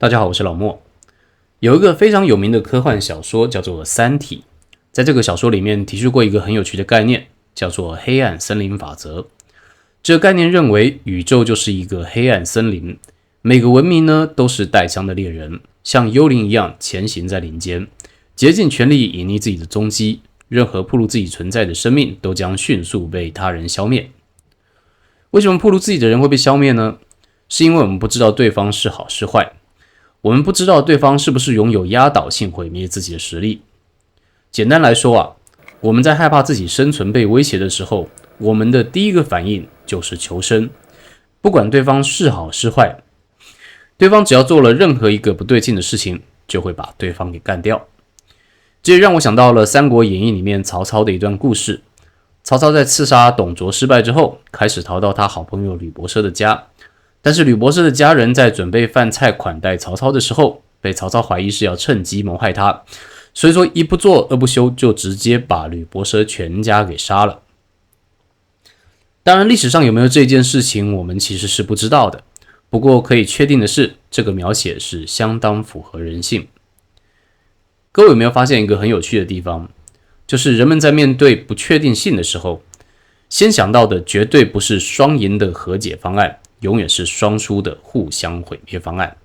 大家好，我是老莫。有一个非常有名的科幻小说叫做《三体》，在这个小说里面提出过一个很有趣的概念，叫做黑暗森林法则。这个概念认为宇宙就是一个黑暗森林，每个文明呢都是带枪的猎人，像幽灵一样前行在林间，竭尽全力隐匿自己的踪迹，任何暴露自己存在的生命都将迅速被他人消灭。为什么暴露自己的人会被消灭呢？是因为我们不知道对方是好是坏，我们不知道对方是不是拥有压倒性毁灭自己的实力。简单来说我们在害怕自己生存被威胁的时候，我们的第一个反应就是求生，不管对方是好是坏，对方只要做了任何一个不对劲的事情，就会把对方给干掉。这也让我想到了《三国演义》里面曹操的一段故事。曹操在刺杀董卓失败之后，开始逃到他好朋友吕伯奢的家，但是吕伯奢的家人在准备饭菜款待曹操的时候，被曹操怀疑是要趁机谋害他，所以说一不做二不休，就直接把吕伯奢全家给杀了。当然历史上有没有这件事情我们其实是不知道的，不过可以确定的是，这个描写是相当符合人性。各位有没有发现一个很有趣的地方，就是人们在面对不确定性的时候，先想到的绝对不是双赢的和解方案，永远是双输的互相毁灭方案。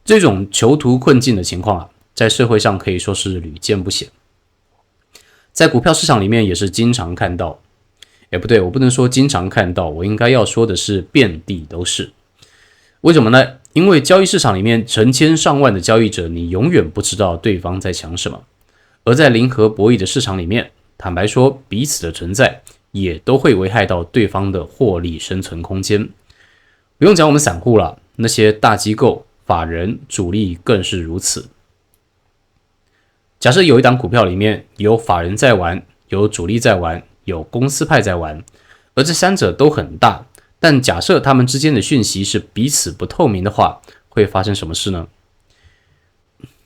这种囚徒困境的情况在社会上可以说是屡见不鲜，在股票市场里面也是经常看到。不对，我不能说经常看到，我应该要说的是遍地都是。为什么呢？因为交易市场里面成千上万的交易者，你永远不知道对方在想什么。而在零和博弈的市场里面，坦白说，彼此的存在也都会危害到对方的获利生存空间。不用讲我们散户了，那些大机构、法人、主力更是如此。假设有一档股票里面有法人在玩，有主力在玩，有公司派在玩，而这三者都很大，但假设他们之间的讯息是彼此不透明的话，会发生什么事呢？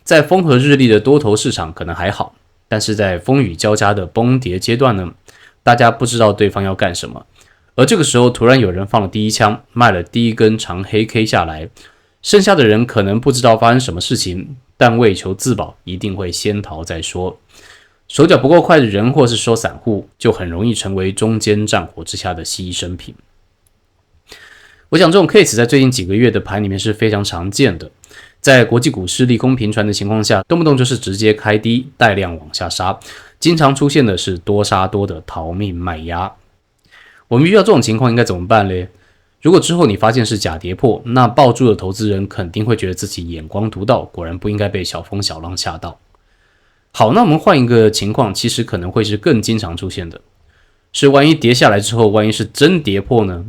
在风和日丽的多头市场可能还好，但是在风雨交加的崩跌阶段呢，大家不知道对方要干什么，而这个时候突然有人放了第一枪，卖了第一根长黑 K 下来，剩下的人可能不知道发生什么事情，但为求自保，一定会先逃再说。手脚不够快的人或是说散户，就很容易成为中间战火之下的牺牲品。我想这种 case 在最近几个月的盘里面是非常常见的，在国际股市利空频传的情况下，动不动就是直接开低带量往下杀，经常出现的是多杀多的逃命卖压。我们遇到这种情况应该怎么办呢？如果之后你发现是假跌破，那抱住的投资人肯定会觉得自己眼光独到，果然不应该被小风小浪吓到。好，那我们换一个情况，其实可能会是更经常出现的，是万一跌下来之后，万一是真跌破呢？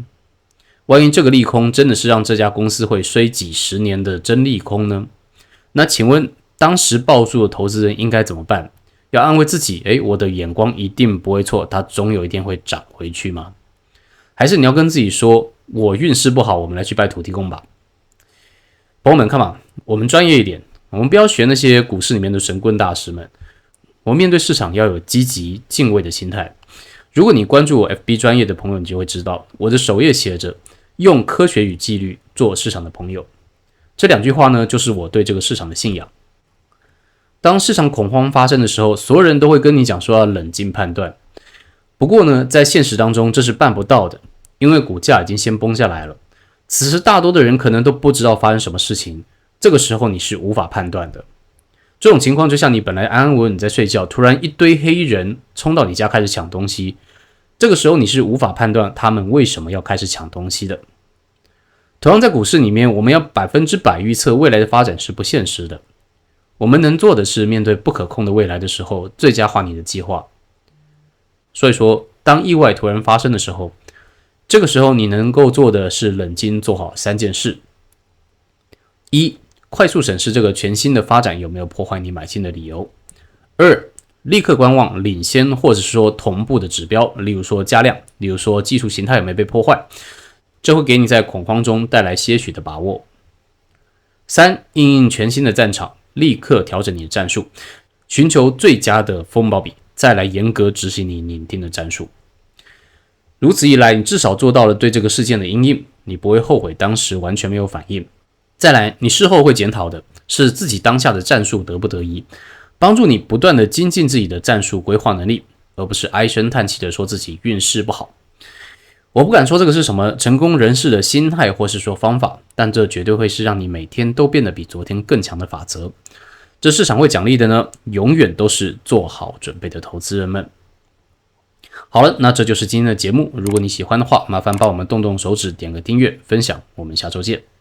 万一这个利空真的是让这家公司会衰几十年的真利空呢？那请问当时抱住的投资人应该怎么办？要安慰自己，我的眼光一定不会错，它总有一天会涨回去吗？还是你要跟自己说，我运势不好，我们来去拜土地公吧。朋友们看嘛，我们专业一点，我们不要学那些股市里面的神棍大师们，我们面对市场要有积极敬畏的心态。如果你关注我 FB 专业的朋友，你就会知道我的首页写着用科学与纪律做市场的朋友，这两句话呢，就是我对这个市场的信仰。当市场恐慌发生的时候，所有人都会跟你讲说要冷静判断，不过呢，在现实当中这是办不到的，因为股价已经先崩下来了，此时大多的人可能都不知道发生什么事情，这个时候你是无法判断的。这种情况就像你本来安安稳稳在睡觉，突然一堆黑衣人冲到你家开始抢东西，这个时候你是无法判断他们为什么要开始抢东西的。同样在股市里面，我们要100%预测未来的发展是不现实的，我们能做的是面对不可控的未来的时候，最佳化你的计划。所以说，当意外突然发生的时候，这个时候你能够做的是冷静做好3件事。一，快速审视这个全新的发展有没有破坏你买进的理由。2，立刻观望领先或者说同步的指标，例如说加量，例如说技术形态有没有被破坏，这会给你在恐慌中带来些许的把握。3，因应全新的战场，立刻调整你的战术，寻求最佳的风保比，再来严格执行你拟定的战术。如此一来，你至少做到了对这个事件的因应，你不会后悔当时完全没有反应。再来，你事后会检讨的是自己当下的战术得不得宜，帮助你不断的精进自己的战术规划能力，而不是唉声叹气的说自己运势不好。我不敢说这个是什么成功人士的心态或是说方法，但这绝对会是让你每天都变得比昨天更强的法则。这市场会奖励的呢，永远都是做好准备的投资人们。好了，那这就是今天的节目。如果你喜欢的话，麻烦帮我们动动手指，点个订阅，分享。我们下周见。